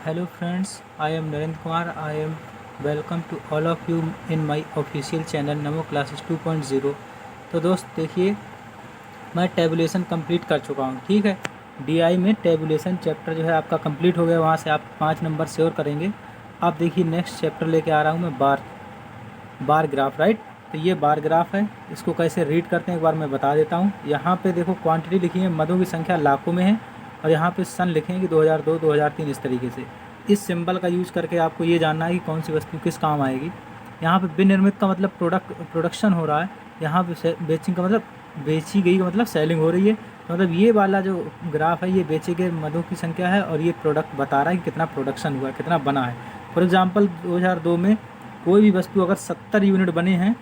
Hello friends, I am Narendra Kumar. I am welcome to all of you in my official channel NaMo classes 2.0। तो दोस्त देखिए, मैं tabulation complete कर चुका हूँ। ठीक है, डीआई में टेबुलेशन चैप्टर जो है आपका कंप्लीट हो गया। वहाँ से आप 5 नंबर श्योर करेंगे। आप देखिए नेक्स्ट चैप्टर लेके आ रहा हूँ मैं, बार ग्राफ। राइट, तो ये बार ग्राफ है। इसको कैसे रीड करते हैं एक बार मैं बता देता हूँ। यहाँ पे देखो क्वांटिटी लिखी है, मधु की संख्या लाखों में है, और यहाँ पे सन लिखे हैं कि 2002 2003 इस तरीके से। इस सिंबल का यूज़ करके आपको ये जानना है कि कौन सी वस्तु किस काम आएगी। यहाँ पे विनिर्मित का मतलब प्रोडक्शन हो रहा है। यहाँ पे बेचिंग का मतलब बेची गई का मतलब सेलिंग हो रही है। तो मतलब ये वाला जो ग्राफ है ये बेचे गए मधु की संख्या है, और ये प्रोडक्ट बता रहा है कि कितना प्रोडक्शन हुआ, कितना बना है। फॉर एग्जांपल 2002 में कोई भी वस्तु अगर 70 यूनिट बने हैं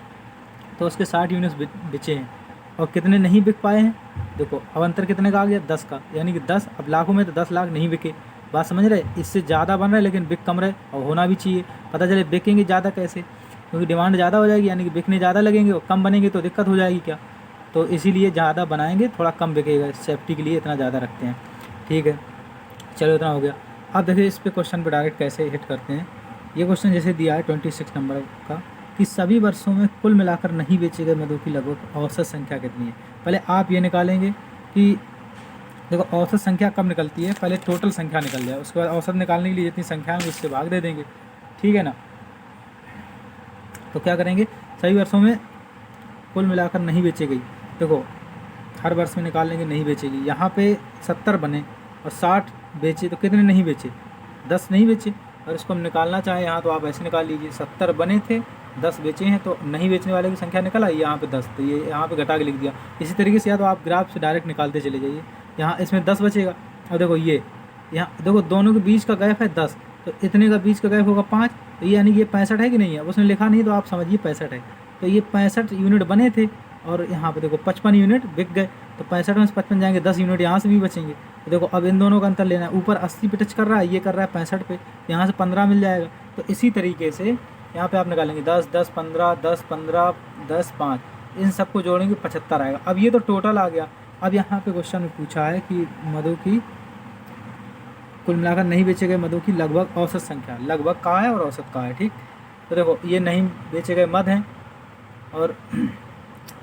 तो उसके 60 यूनिट्स बिचे हैं, और कितने नहीं बिक पाए हैं। देखो अब अंतर कितने का आ गया, 10 का, यानी कि 10। अब लाखों में तो 10 लाख नहीं बिके। बात समझ रहे, इससे ज़्यादा बन रहा है लेकिन बिक कम रहे, और होना भी चाहिए। पता चले बिकेंगे ज़्यादा कैसे, क्योंकि डिमांड ज़्यादा हो जाएगी, यानी कि बिकने ज़्यादा लगेंगे, और कम बनेंगे तो दिक्कत हो जाएगी क्या। तो इसीलिए ज़्यादा बनाएंगे, थोड़ा कम बिकेगा, सेफ्टी के लिए इतना ज़्यादा रखते हैं। ठीक है, चलो इतना हो गया। अब देखिए इस पे क्वेश्चन पे डायरेक्ट कैसे हिट करते हैं। ये क्वेश्चन जैसे दिया है 26 नंबर का, कि सभी वर्षों में कुल मिलाकर नहीं बेचे गए मधु की लगभग औसत संख्या कितनी है। पहले आप ये निकालेंगे कि देखो औसत संख्या कब निकलती है, पहले टोटल संख्या निकल जाए, उसके बाद औसत निकालने के लिए जितनी संख्या है उससे भाग दे देंगे। ठीक है ना। तो क्या करेंगे, सभी वर्षों में कुल मिलाकर नहीं बेचे गई। देखो हर वर्ष में निकाल लेंगे नहीं बेचेगी। यहाँ पे 70 बने और 60 बेचे, तो कितने नहीं बेचे, 10 नहीं बेचे। और इसको हम निकालना चाहें यहाँ तो आप ऐसे निकाल लीजिए, 70 बने थे, 10 बेचे हैं, तो नहीं बेचने वाले की संख्या निकल आई यहाँ पे 10, तो ये यहाँ पे घटा के लिख दिया। इसी तरीके से या तो आप ग्राफ से डायरेक्ट निकालते चले जाइए। यहाँ इसमें 10 बचेगा, और देखो ये यहाँ देखो दोनों के बीच का गैप है 10, तो इतने का बीच का गैप होगा 5, तो ये यानी कि ये 65 है कि नहीं है। उसने लिखा नहीं तो आप समझिए 65 है। तो ये 65 यूनिट बने थे, और यहाँ पे देखो 55 यूनिट बिक गए, तो 65 में से 55 जाएंगे, 10 यूनिट यहाँ से भी बचेंगे। तो देखो अब इन दोनों का अंतर लेना है। ऊपर 80 पे टच कर रहा है, ये कर रहा है 65 पे, यहाँ से 15 मिल जाएगा। तो इसी तरीके से यहाँ पे आप निकालेंगे 10 10 15 10 15 10 5, इन सबको जोड़ेंगे 75 आएगा। अब ये तो टोटल आ गया। अब यहाँ पे क्वेश्चन में पूछा है कि मधु की कुल मिलाकर नहीं बेचे गए मधु की लगभग औसत संख्या। लगभग कहाँ है और औसत कहाँ है। ठीक, तो देखो ये नहीं बेचे गए मध हैं, और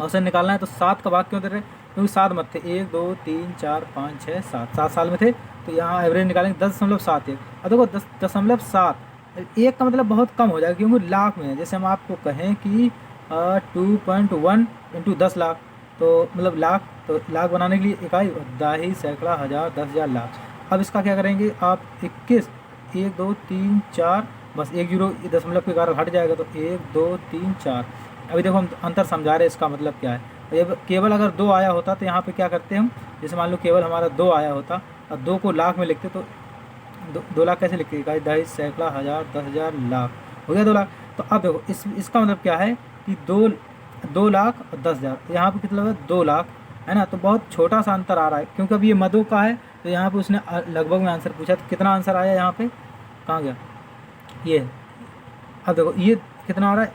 औसत निकालना है। तो 7 का भाग क्यों दे रहे, क्योंकि 7 मत थे, 1 2 3 4 5 6 7, 7 साल में थे, तो यहाँ एवरेज निकालेंगे 10.7 है। और देखो 10.7 एक का मतलब बहुत कम हो जाएगा, क्योंकि लाख में है। जैसे हम आपको कहें कि 2.1 इंटू 10 लाख, तो मतलब लाख, तो लाख बनाने के लिए इकाई दाही सैकड़ा हज़ार 10,000 लाख। अब इसका क्या करेंगे आप, 21 1 2 3 4, बस 1 जीरो दशमलव के कारण हट जाएगा, तो 1 2 3 4। अभी देखो हम अंतर समझा रहे हैं, इसका मतलब क्या है। ये केवल अगर 2 आया होता तो यहाँ पे क्या करते हम, जैसे मान लो केवल हमारा 2 आया होता और 2 को लाख में लिखते, तो 2 लाख कैसे लिखते, इकाई दहाई सैकड़ा हज़ार 10,000 लाख, हो गया 2 लाख। तो अब देखो इसका मतलब क्या है कि 2 लाख और 10,000, यहाँ पे कितना लगा 2 लाख, है ना। तो बहुत छोटा सा अंतर आ रहा है, क्योंकि अब ये मधु का है, तो यहाँ पे उसने लगभग में आंसर पूछा, तो कितना आंसर आया यहाँ पे, कहाँ गया ये। अब देखो ये कितना आ रहा है,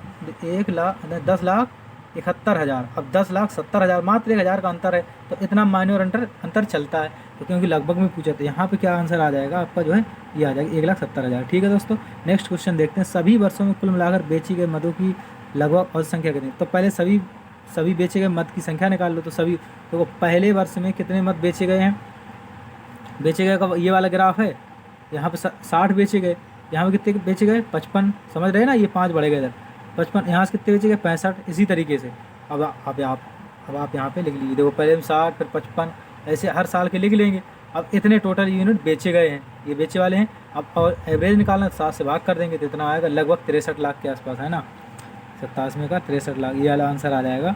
10,71,000। अब 10,70,000, मात्र 1,000 का अंतर है, तो इतना माइनर अंतर चलता है। तो क्योंकि लगभग में पूछा, तो यहाँ पे क्या आंसर आ जाएगा आपका, जो है ये आ जाएगा 1,70,000। ठीक है दोस्तों, नेक्स्ट क्वेश्चन देखते हैं। सभी वर्षों में कुल मिलाकर बेची गई मधु की लगभग औसत संख्या कितनी। तो पहले सभी बेचे गए मध की संख्या निकाल लो। तो सभी, तो पहले वर्ष में कितने मध बेचे गए हैं, बेचे गए का ये वाला ग्राफ है। यहाँ पे 60 बेचे गए, यहाँ पे कितने बेचे गए 55, समझ रहे हैं ना, ये 5 बढ़े गए इधर 55, यहाँ से कितने बेचे गए 65। इसी तरीके से अब आप यहाँ पे लिख लीजिए। देखो पहले हम 60 फिर 55, ऐसे हर साल के लिख लेंगे। अब इतने टोटल यूनिट बेचे गए हैं, ये बेचे वाले हैं। अब और एवरेज निकालना, 7 से भाग कर देंगे तो इतना आएगा, लगभग 63 लाख के आसपास, है ना। 27 में का 63 लाख, ये वाला आंसर आ जाएगा।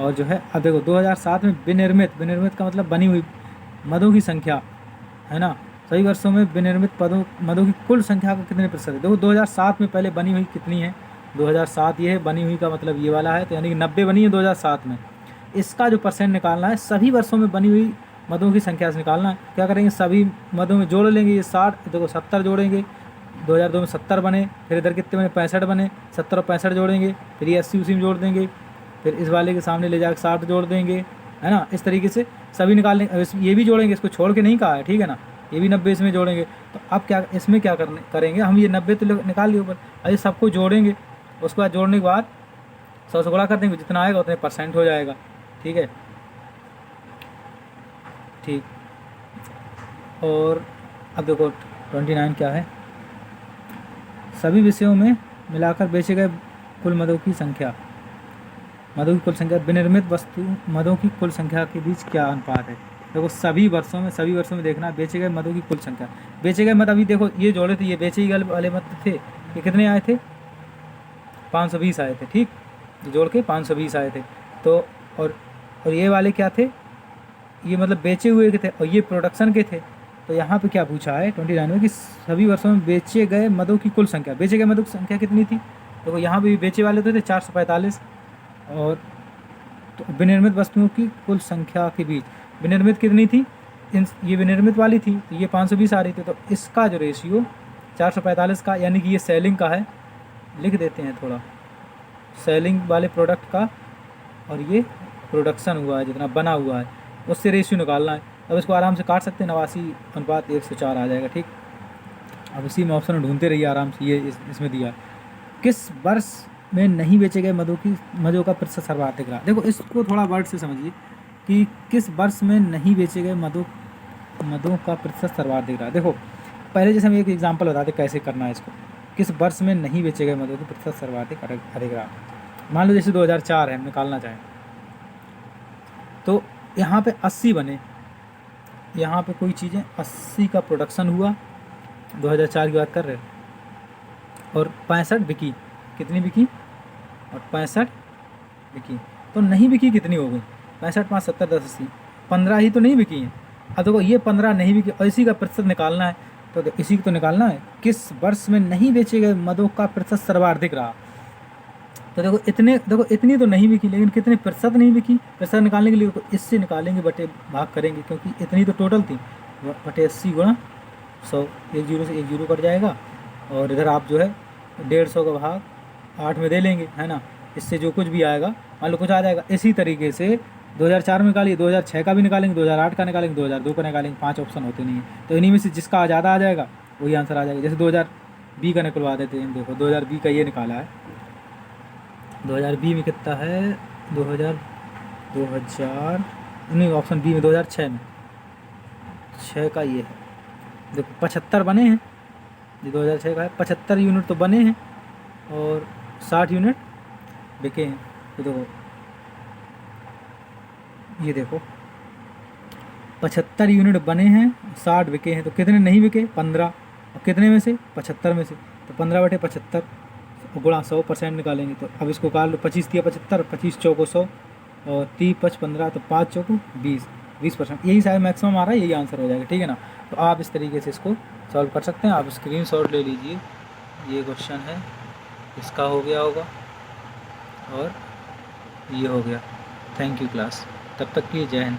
और जो है अब देखो 2007 में विनिर्मित का मतलब बनी हुई मधु की संख्या, है ना। सभी वर्षों में विनिर्मित मधु की कुल संख्या का कितने प्रतिशत है। देखो 2007 में पहले बनी हुई कितनी है, 2007 ये है, बनी हुई का मतलब ये वाला है, तो यानी कि 90 बनी है 2007 में। इसका जो परसेंट निकालना है, सभी वर्षों में बनी हुई मधु की संख्या से निकालना है। क्या करेंगे, सभी मधु में जोड़ लेंगे। ये 60, देखो 70 जोड़ेंगे, 2002 में 70 बने, फिर इधर कितने बने 65 बने, 70 और 65 जोड़ेंगे, फिर ये 80 उसी में जोड़ देंगे, फिर इस वाले के सामने ले जाकर 60 जोड़ देंगे, है ना। इस तरीके से सभी निकाल लेंगे। ये भी जोड़ेंगे, इसको छोड़ के नहीं कहा है, ठीक है ना। ये भी 90 इसमें जोड़ेंगे। तो अब क्या इसमें क्या करेंगे हम, ये 90 तो निकाल लिए ऊपर, अरे सबको जोड़ेंगे, उसके बाद जोड़ने के बाद 100 से गुणा कर देंगे, जितना आएगा उतने % हो जाएगा। ठीक है, ठीक। और अब देखो 29 क्या है, सभी विषयों में मिलाकर बेचे गए कुल मदों की संख्या, मदों की कुल संख्या विनिर्मित वस्तु मदों की कुल संख्या के बीच क्या अनुपात है। देखो सभी वर्षों में देखना बेचे गए मदों की कुल संख्या, बेचे गए मद अभी देखो ये जोड़े थे, ये बेचे गए वाले मद थे, ये कितने आए थे 520 आए थे। ठीक, ये जोड़ के 520 आए थे। तो और ये वाले क्या थे, ये मतलब बेचे हुए के थे और ये प्रोडक्शन के थे। तो यहाँ पे क्या पूछा है 29 में कि सभी वर्षों में बेचे गए मदों की कुल संख्या, बेचे गए मदों की संख्या कितनी थी। देखो यहाँ पे भी बेचे वाले तो थे 445, और तो विनिर्मित वस्तुओं की कुल संख्या के बीच विनिर्मित कितनी थी, ये विनिर्मित वाली थी तो ये 520 आ रही थी। तो इसका जो रेशियो 445 का, यानी कि ये सेलिंग का है, लिख देते हैं थोड़ा, सेलिंग वाले प्रोडक्ट का और ये प्रोडक्शन हुआ है जितना बना हुआ है उससे रेशियो निकालना है। अब इसको आराम से काट सकते हैं, 89:104 आ जाएगा। ठीक, अब इसी में ऑप्शन ढूंढते रहिए आराम से, ये इसमें दिया किस वर्ष में नहीं बेचे गए मदों का प्रतिशत सर्वाधिक रहा। देखो इसको थोड़ा वर्ड से समझिए कि किस वर्ष में नहीं बेचे गए मदों का प्रतिशत सर्वाधिक रहा। देखो पहले जैसे हम एक एग्जांपल बताते कैसे करना है इसको, किस वर्ष में नहीं बेचे गए मदों की प्रतिशत सर्वाधिक अधिक रहा। मान लो जैसे 2004 है, हम निकालना चाहें तो यहाँ पे 80 बने, यहाँ पे कोई चीज़ें 80 का प्रोडक्शन हुआ, 2004 की बात कर रहे हैं, और 65 बिकी, कितनी बिकी और 65 बिकी। तो नहीं बिकी कितनी हो गई, 65 5 70 10 80, 15 ही तो नहीं बिकी हैं। अब देखो ये 15 नहीं बिकी और इसी का प्रतिशत निकालना है, तो इसी को तो निकालना है किस वर्ष में नहीं बेचे गए मदों का प्रतिशत सर्वाधिक रहा। तो देखो इतनी तो नहीं बिकी, लेकिन कितने प्रतिशत नहीं बिकी, प्रतिशत निकालने के लिए तो इससे निकालेंगे, बटे भाग करेंगे, क्योंकि इतनी तो टोटल थी, बटे 80 गुणा 100, 1 0 से 1 0 कट जाएगा, और इधर आप जो है 150 का भाग 8 में दे लेंगे, है ना। इससे जो कुछ भी आएगा मान लो कुछ आ जाएगा। इसी तरीके से 2004 में निकालिए, 2006 का भी निकालेंगे, 2008 का निकालेंगे, 2002 का निकालेंगे, 5 ऑप्शन होते नहीं है, तो इन्हीं में से जिसका ज़्यादा आ जाएगा वही आंसर आ जाएगा। जैसे 2020 का निकलवा देते हैं, देखो 2020 का ये निकाला है, 2020 में कितना है, 2000 नहीं, ऑप्शन बी में 2006 में 6 का ये है, देखो 75 बने हैं, ये 2006 का है, 75 यूनिट तो बने हैं और 60 यूनिट बिके हैं। तो देखो ये देखो 75 यूनिट बने हैं, 60 बिके हैं, तो कितने नहीं बिके 15, और कितने में से 75 में से, तो 15 बटे 75 गुणा 100% निकालेंगे। तो अब इसको काट लो, 25 दिया 75, 25 चौको 100 और 30 5 15, तो 5 चौको 20%, यही शायद मैक्सिमम आ रहा है, यही आंसर हो जाएगा। ठीक है ना। तो आप इस तरीके से इसको सॉल्व कर सकते हैं। आप स्क्रीनशॉट ले लीजिए, ये क्वेश्चन है, इसका हो गया होगा और ये हो गया। थैंक यू क्लास, तब तक के लिए जय हिंद।